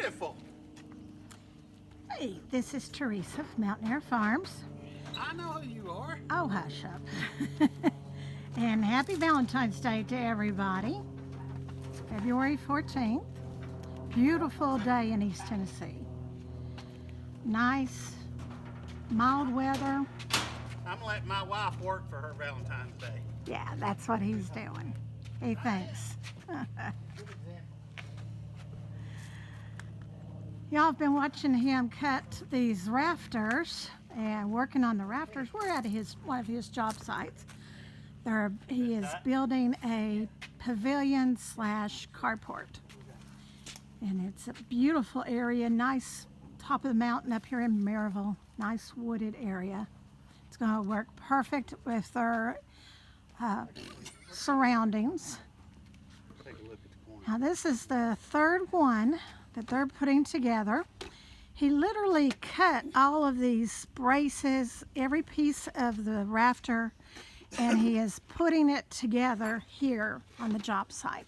beautiful. Hey, this is Teresa from Mountain Air Farms. I know who you are. Oh, hush up. And happy Valentine's Day to everybody. It's February 14th. Beautiful day in East Tennessee. Nice, mild weather. I'm letting my wife work for her Valentine's Day. Yeah, that's what he's doing. He thinks. Y'all have been watching him cut these rafters and working on the rafters. We're at one of his job sites. He is building a pavilion / carport. And it's a beautiful area, nice top of the mountain up here in Maryville, nice wooded area. It's going to work perfect with their surroundings. Take a look at the corner. Now this is the third one that they're putting together. He literally cut all of these braces, every piece of the rafter, and he is putting it together here on the job site.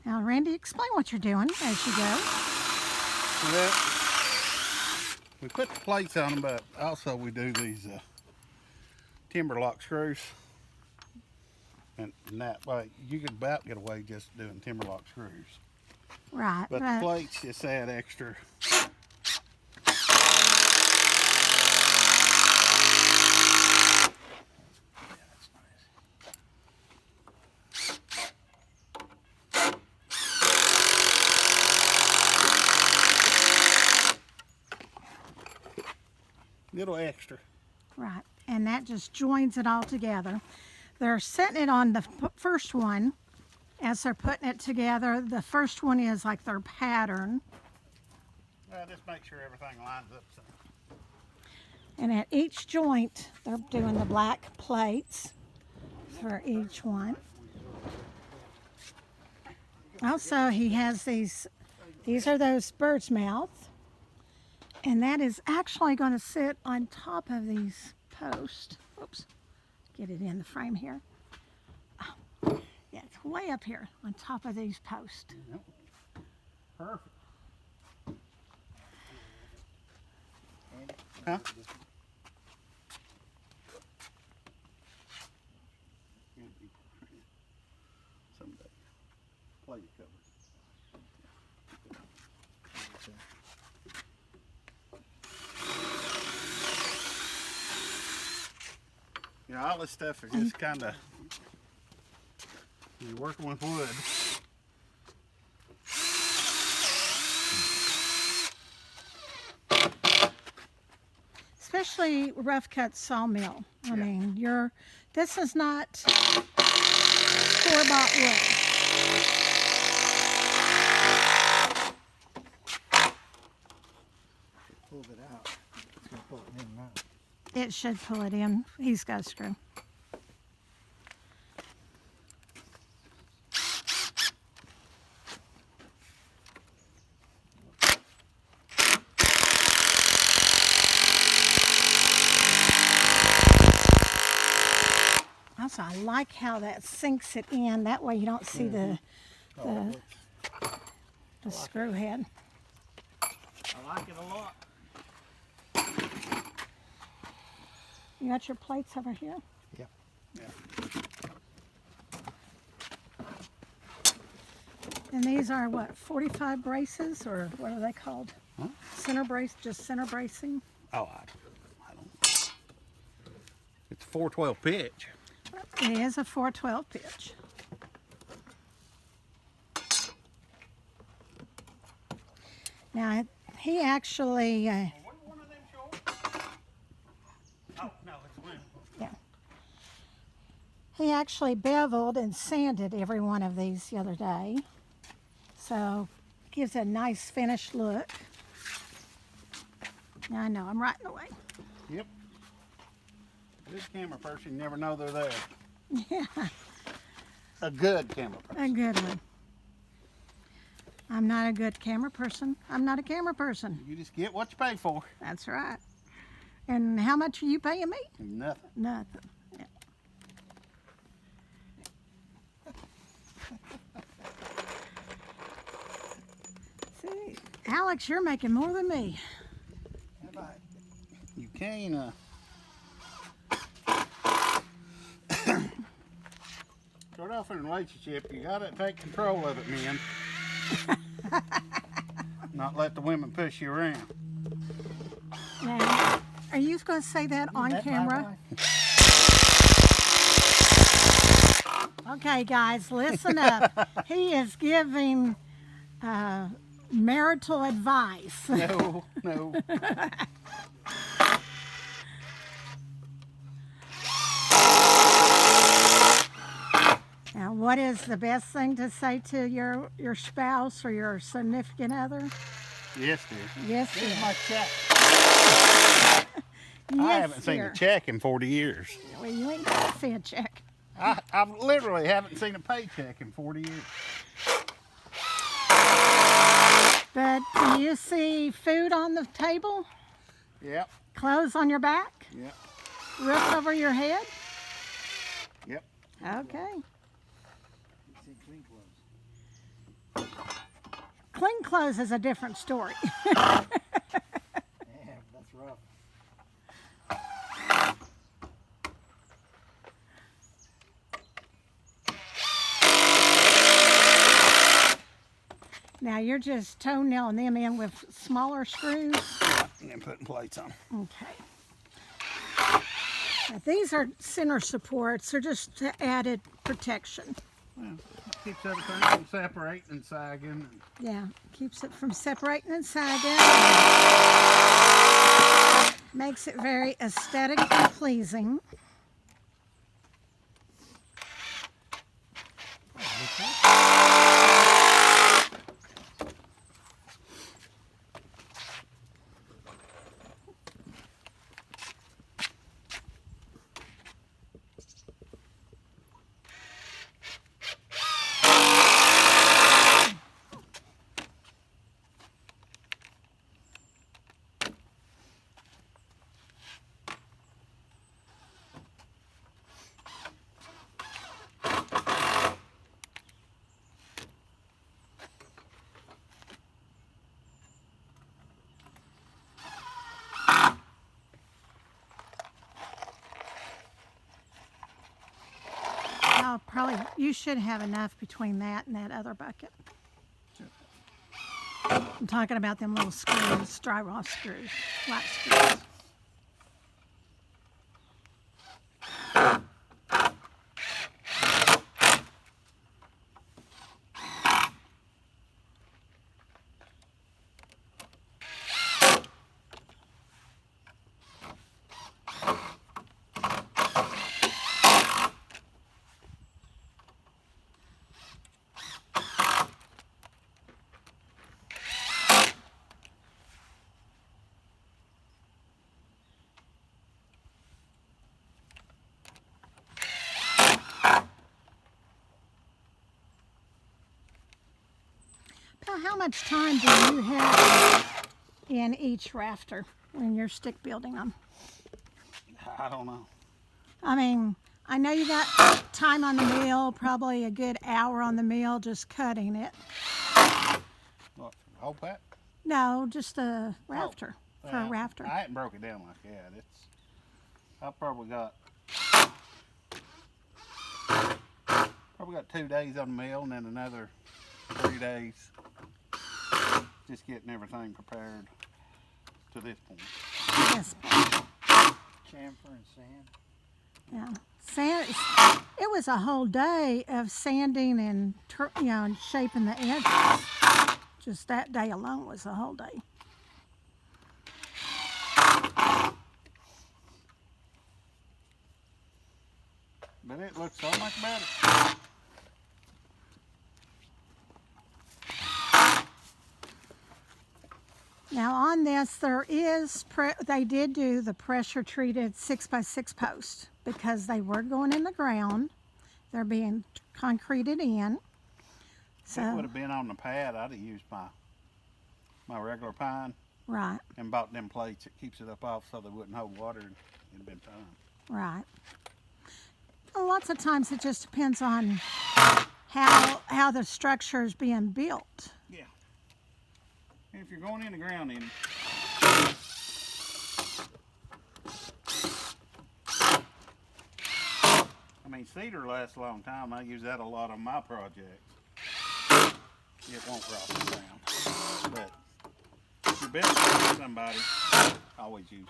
Now, Randy, explain what you're doing as you go. Well, we put the plates on them, but also we do these timber lock screws. And that way, you could about get away just doing timber lock screws. Right. But the plates just add extra. Little extra. Right, and that just joins it all together. They're setting it on the first one as they're putting it together. The first one is like their pattern. Well, just make sure everything lines up. So. And at each joint, they're doing the black plates for each one. Also, he has these are those bird's mouth. And that is actually going to sit on top of these posts. Oops, get it in the frame here. Oh, yeah, it's way up here on top of these posts. Yep. Perfect. Huh? Someday. Plate cover. You know, all this stuff is just kind of, you're working with wood. Especially rough cut sawmill. I mean, this is not store-bought wood. Pulled it out. It's going to pull it in now. It should pull it in. He's got a screw. Also, I like how that sinks it in. That way you don't see the screw head. I like it a lot. You got your plates over here? Yep. Yeah. And these are what, 45 braces, or what are they called? Huh? Center brace, just center bracing? Oh, I don't. It's 412 pitch. It is a 412 pitch. Now, he actually, One of them short? Oh, no, it's one. yeah. He actually beveled and sanded every one of these the other day. So, gives a nice finished look. Now, I know, I'm right in the way. Yep. Good camera person, you never know they're there. Yeah, A good camera person. a good one. I'm not a good camera person. I'm not a camera person. You just get what you pay for. That's right. And how much are you paying me? Nothing. Nothing. Yeah. See, Alex, you're making more than me. You can't, start off in a relationship, you gotta take control of it, men. Not let the women push you around. Now, are you going to say that on camera? Okay, guys, listen up. He is giving marital advice. No, no. Now, what is the best thing to say to your spouse or your significant other? Yes, dear. Yes, dear. Here's my check. Yes, I haven't seen dear. a check in 40 years. Well, you ain't got to see a check. I literally haven't seen a paycheck in 40 years. But do you see food on the table? Yep, Clothes on your back? yep, Roof over your head? yep. Okay. You see clean clothes. Clean clothes is a different story. Yeah, that's rough. Now you're just toenailing them in with smaller screws. Yeah, and putting plates on. Okay. Now, these are center supports. They're just added protection. Well, keeps everything from separating and sagging. Yeah, keeps it from separating and sagging. Makes it very aesthetically pleasing. You should have enough between that and that other bucket. I'm talking about them little screws, dry rot screws, flat screws. Now, how much time do you have in each rafter when you're stick building them? I don't know. I mean, I know you got time on the mill, probably a good hour on the mill just cutting it. What, for the whole pack? No, just a rafter, for a Well, rafter. I hadn't broke it down like that. I probably got 2 days on the mill and then another 3 days just getting everything prepared to this point. Yes, boy. Chamfer and sand. Yeah. Sand, it was a whole day of sanding and, and shaping the edges. Just that day alone was a whole day. But it looks so much better. Now on this, they did do the pressure treated 6x6 post because they were going in the ground. They're being concreted in. If it would have been on the pad, I'd have used my regular pine Right, and bought them plates that keeps it up off so they wouldn't hold water, and it'd been fine. right. Well, lots of times it just depends on how the structure is being built. Yeah. If you're going in the ground, in I mean, cedar lasts a long time. I use that a lot on my projects. It won't rot the ground. But if you're building for somebody, I always use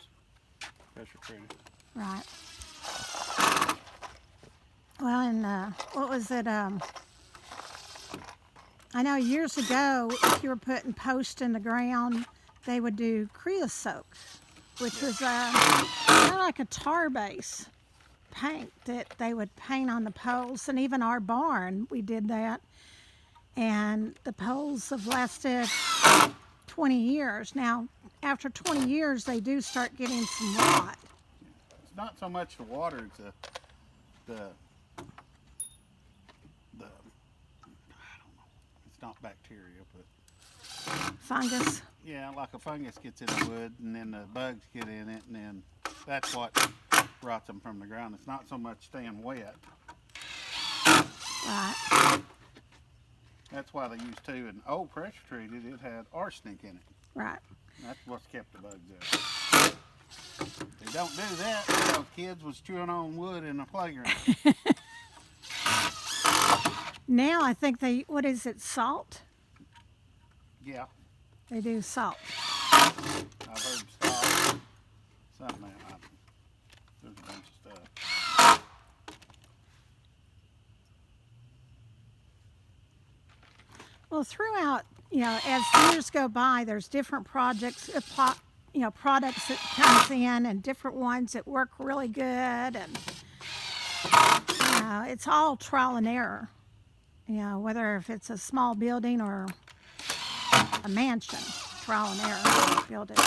pressure treated. Right. Well, and what was it? I know years ago, if you were putting posts in the ground, they would do creosote, which was kind of like a tar base paint that they would paint on the poles. And even our barn, we did that. And the poles have lasted 20 years. Now, after 20 years, they do start getting some rot. It's not so much the water, it's the I don't know. It's not bacteria, but Fungus. yeah, like a fungus gets in the wood, and then the bugs get in it, and then that's what rots them from the ground. It's not so much staying wet. Right. That's why they used to. And old pressure treated, it had arsenic in it. Right. That's what's kept the bugs out. They don't do that because kids was chewing on wood in the playground. Now I think they, what is it, salt? Yeah, They do salt. I've heard stop. Something like that. There's a bunch of stuff. Well, throughout, as years go by, there's different projects, products that comes in and different ones that work really good, and it's all trial and error. Whether if it's a small building or a mansion, trial and error, build it.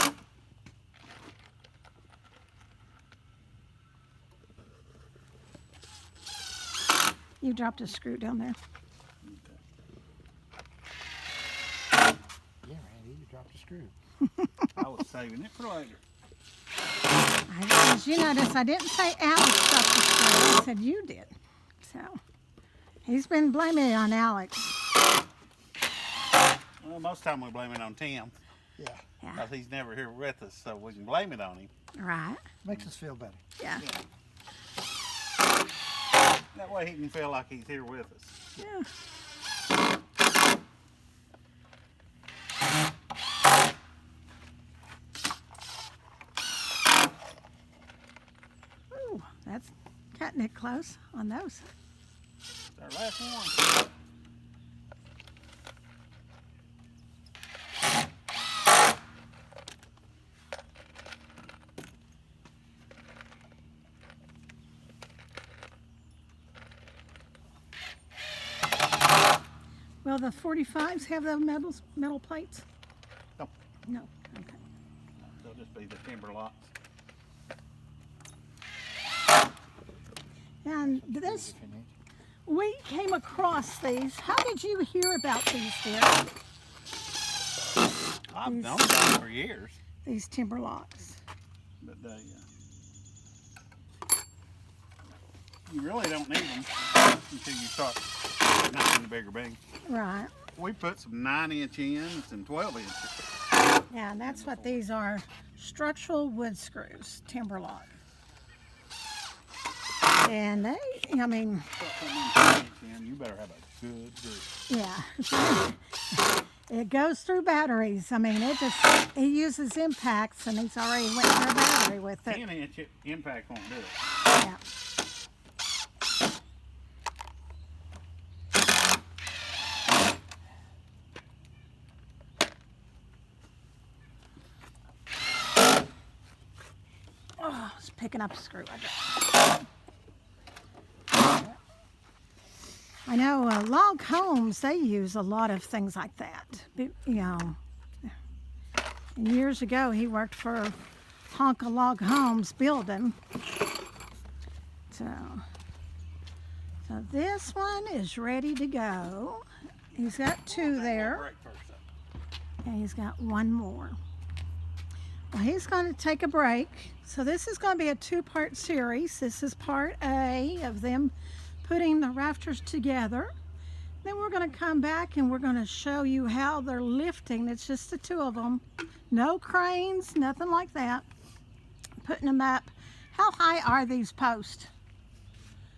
You dropped a screw down there. Yeah, Randy, you dropped a screw. I was saving it for later. As you notice, I didn't say Alex dropped the screw. I said you did. So he's been blaming it on Alex. Well, most of the time we blame it on Tim. Yeah, Yeah. Because he's never here with us, so we can blame it on him. Right. makes us feel better. Yeah. That way he can feel like he's here with us. Yeah. Ooh, that's cutting it close on those. It's our last one. Will the 45s have the metal plates? No, No. Okay. they'll just be the timber locks. And this, If you need. we came across these. How did you hear about these, dear? I've These- known them for years, These timber locks. but they, you really don't need them until you start making the bigger beams. Right. We put some 9-inch ends and 12 inches. Yeah, and that's what these are. Structural wood screws, timber lock. And they, I mean, You better have a good grip. yeah. It goes through batteries. I mean, it uses impacts, and he's already went through a battery with it. 10-inch impact won't do it. Yeah. Oh, it's picking up a screw. I know log homes, they use a lot of things like that. And years ago, he worked for Honka Log Homes building. So this one is ready to go. He's got two there, Break first, though. and he's got one more. Well, he's going to take a break. So this is going to be a two-part series. This is part A of them putting the rafters together. Then we're going to come back and we're going to show you how they're lifting. It's just the two of them. No cranes, nothing like that. Putting them up. How high are these posts?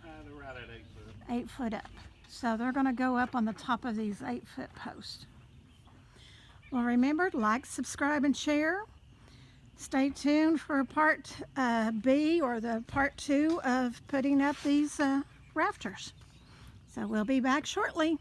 They're right at 8 foot. 8 foot up. So they're going to go up on the top of these 8-foot posts. Well, remember, like, subscribe, and share. Stay tuned for part B, or the part 2 of putting up these rafters. So we'll be back shortly.